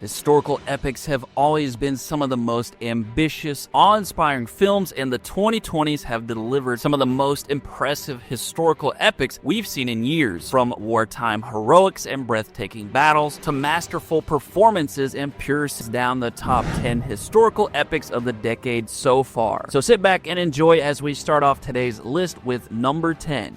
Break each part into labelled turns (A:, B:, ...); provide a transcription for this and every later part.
A: Historical epics have always been some of the most ambitious, awe-inspiring films, and the 2020s have delivered some of the most impressive historical epics we've seen in years. From wartime heroics and breathtaking battles, to masterful performances and pure down the top 10 historical epics of the decade so far. So sit back and enjoy as we start off today's list with number 10.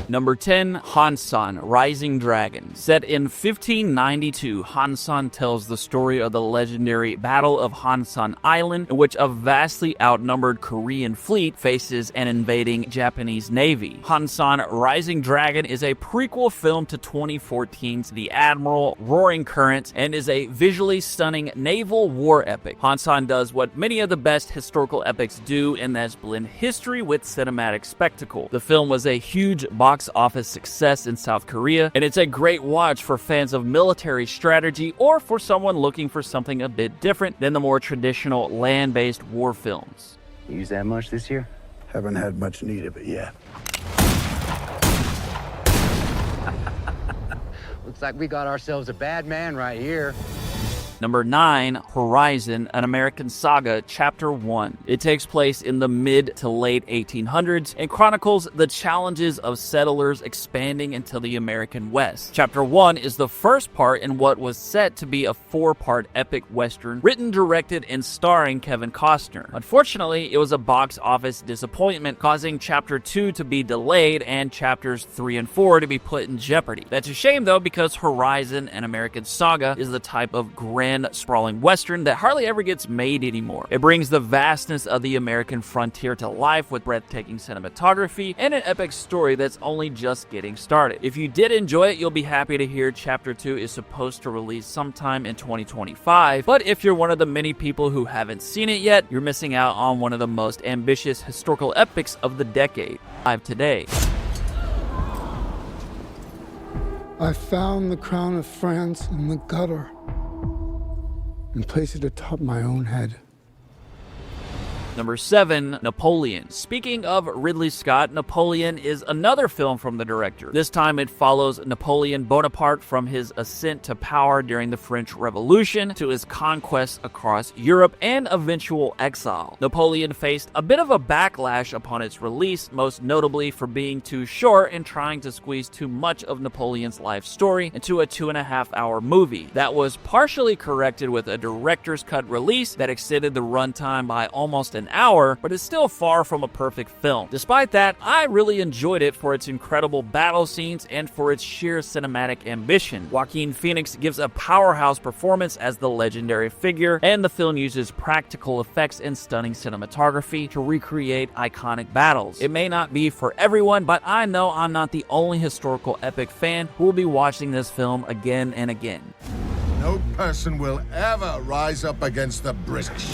A: Number 10, Hansan, Rising Dragon. Set in 1592, Hansan tells the story of the legendary Battle of Hansan Island, in which a vastly outnumbered Korean fleet faces an invading Japanese navy. Hansan Rising Dragon is a prequel film to 2014's The Admiral, Roaring Currents, and is a visually stunning naval war epic. Hansan does what many of the best historical epics do, and that's blend history with cinematic spectacle. The film was a huge box office success in South Korea, and it's a great watch for fans of military strategy or for someone looking for something a bit different than the more traditional land-based war films.
B: You use that much this year?
C: Haven't had much need of it yet.
B: Looks like we got ourselves a bad man right here.
A: Number 9, Horizon, An American Saga, Chapter 1. It takes place in the mid to late 1800s and chronicles the challenges of settlers expanding into the American West. Chapter 1 is the first part in what was set to be a 4-part epic western, written, directed, and starring Kevin Costner. Unfortunately, it was a box office disappointment, causing Chapter 2 to be delayed and Chapters 3 and 4 to be put in jeopardy. That's a shame though, because Horizon, An American Saga is the type of grand sprawling western that hardly ever gets made anymore. It brings the vastness of the American frontier to life with breathtaking cinematography and an epic story that's only just getting started. If you did enjoy it, you'll be happy to hear Chapter 2 is supposed to release sometime in 2025, but if you're one of the many people who haven't seen it yet, you're missing out on one of the most ambitious historical epics of the decade. Live today.
D: I found the crown of France in the gutter and place it atop my own head.
A: Number 7, Napoleon. Speaking of Ridley Scott, Napoleon is another film from the director. This time it follows Napoleon Bonaparte from his ascent to power during the French Revolution to his conquests across Europe and eventual exile. Napoleon faced a bit of a backlash upon its release, most notably for being too short and trying to squeeze too much of Napoleon's life story into a 2.5-hour movie. That was partially corrected with a director's cut release that extended the runtime by almost an hour, but is still far from a perfect film. Despite that, I really enjoyed it for its incredible battle scenes and for its sheer cinematic ambition. Joaquin Phoenix gives a powerhouse performance as the legendary figure, and the film uses practical effects and stunning cinematography to recreate iconic battles. It may not be for everyone, but I know I'm not the only historical epic fan who will be watching this film again and again.
E: No person will ever rise up against the British.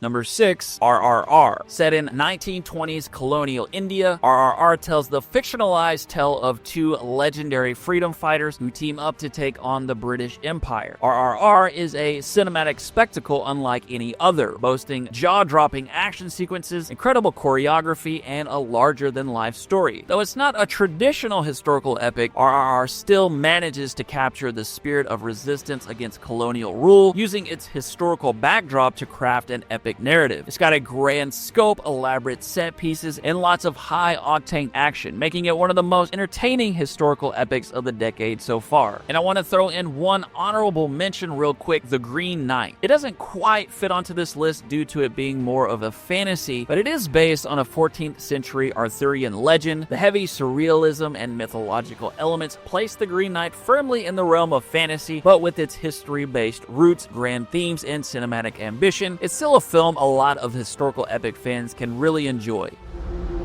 A: Number 6, RRR. Set in 1920s colonial India, RRR tells the fictionalized tale of two legendary freedom fighters who team up to take on the British Empire. RRR is a cinematic spectacle unlike any other, boasting jaw-dropping action sequences, incredible choreography, and a larger-than-life story. Though it's not a traditional historical epic, RRR still manages to capture the spirit of resistance against colonial rule, using its historical backdrop to craft an epic narrative. It's got a grand scope, elaborate set pieces, and lots of high-octane action, making it one of the most entertaining historical epics of the decade so far. And I want to throw in one honorable mention real quick, The Green Knight. It doesn't quite fit onto this list due to it being more of a fantasy, but it is based on a 14th century Arthurian legend. The heavy surrealism and mythological elements place The Green Knight firmly in the realm of fantasy, but with its history-based roots, grand themes, and cinematic ambition, it's still a film a lot of historical epic fans can really enjoy.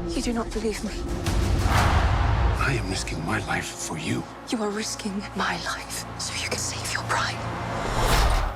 F: You do not believe me.
C: I am risking my life for you.
F: You are risking my life so you can save your pride.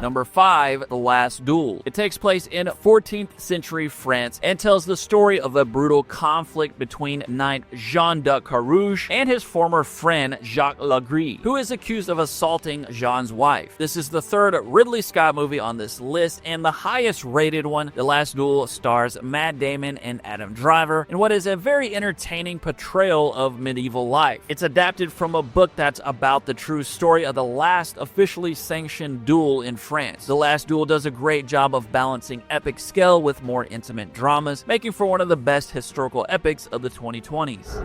A: Number 5, The Last Duel. It takes place in 14th century France and tells the story of a brutal conflict between Knight Jean de Carouge and his former friend Jacques Legris, who is accused of assaulting Jean's wife. This is the third Ridley Scott movie on this list and the highest rated one. The Last Duel stars Matt Damon and Adam Driver in what is a very entertaining portrayal of medieval life. It's adapted from a book that's about the true story of the last officially sanctioned duel in France. The Last Duel does a great job of balancing epic scale with more intimate dramas, making for one of the best historical epics of the 2020s.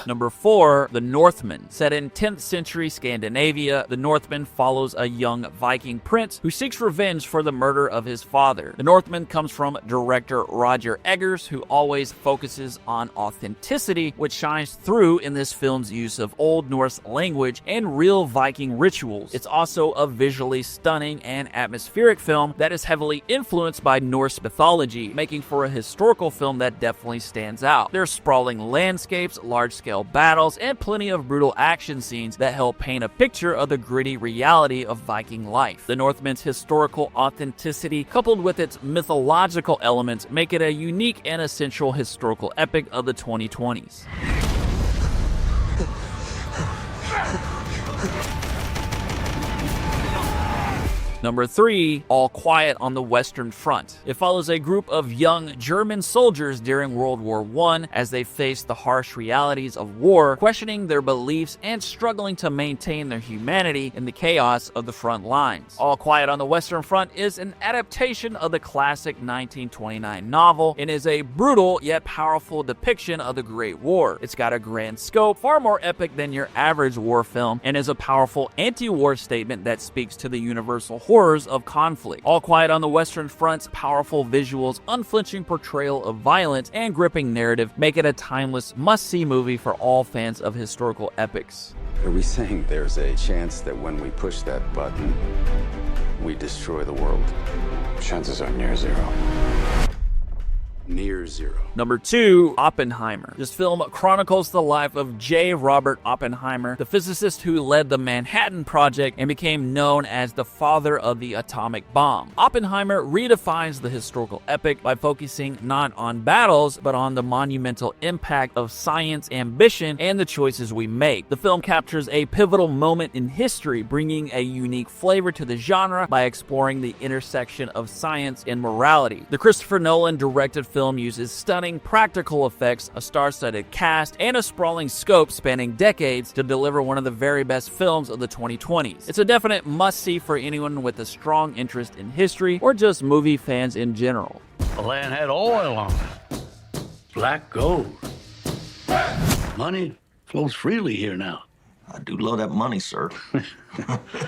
A: Number 4, The Northman. Set in 10th century Scandinavia, The Northman follows a young Viking prince who seeks revenge for the murder of his father. The Northman comes from director Roger Eggers, who always focuses on authenticity, which shines through in this film's use of Old Norse language and real Viking rituals. It's also a visually stunning and atmospheric film that is heavily influenced by Norse mythology, making for a historical film that definitely stands out. There's sprawling landscapes, large-scale battles, and plenty of brutal action scenes that help paint a picture of the gritty reality of Viking life. The Northman's historical authenticity, coupled with its mythological elements, make it a unique and essential historical epic of the 2020s. Number 3, All Quiet on the Western Front. It follows a group of young German soldiers during World War I as they face the harsh realities of war, questioning their beliefs and struggling to maintain their humanity in the chaos of the front lines. All Quiet on the Western Front is an adaptation of the classic 1929 novel and is a brutal yet powerful depiction of the Great War. It's got a grand scope, far more epic than your average war film, and is a powerful anti-war statement that speaks to the universal horrors of conflict. All Quiet on the Western Front's powerful visuals, unflinching portrayal of violence, and gripping narrative make it a timeless, must-see movie for all fans of historical epics.
G: Are we saying there's a chance that when we push that button, we destroy the world?
C: Chances are near zero.
G: Near zero.
A: Number 2, Oppenheimer. This film chronicles the life of J. Robert Oppenheimer, the physicist who led the Manhattan Project and became known as the father of the atomic bomb. Oppenheimer redefines the historical epic by focusing not on battles, but on the monumental impact of science, ambition, and the choices we make. The film captures a pivotal moment in history, bringing a unique flavor to the genre by exploring the intersection of science and morality. The Christopher Nolan directed film uses stunning practical effects, a star-studded cast, and a sprawling scope spanning decades to deliver one of the very best films of the 2020s. It's a definite must-see for anyone with a strong interest in history or just movie fans in general.
H: The land had oil on it. Black gold. Money flows freely here now.
I: I do love that money, sir.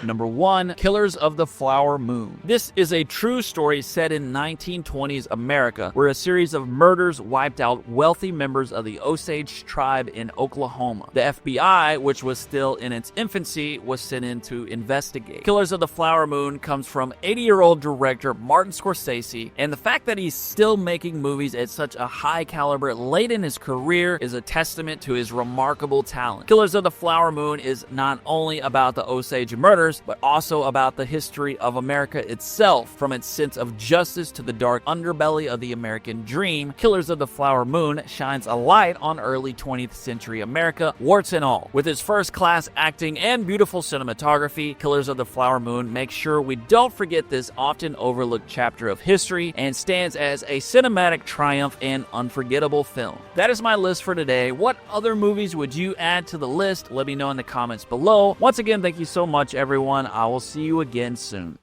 A: Number 1, Killers of the Flower Moon. This is a true story set in 1920s America, where a series of murders wiped out wealthy members of the Osage tribe in Oklahoma. The FBI, which was still in its infancy, was sent in to investigate. Killers of the Flower Moon comes from 80-year-old director Martin Scorsese, and the fact that he's still making movies at such a high caliber late in his career is a testament to his remarkable talent. Killers of the Flower Moon is not only about the Osage murders, but also about the history of America itself. From its sense of justice to the dark underbelly of the American dream, Killers of the Flower Moon shines a light on early 20th century America, warts and all. With its first-class acting and beautiful cinematography, Killers of the Flower Moon makes sure we don't forget this often overlooked chapter of history and stands as a cinematic triumph and unforgettable film. That is my list for today. What other movies would you add to the list? Let me know in the comments below. Once again, thank you so much, everyone. I will see you again soon.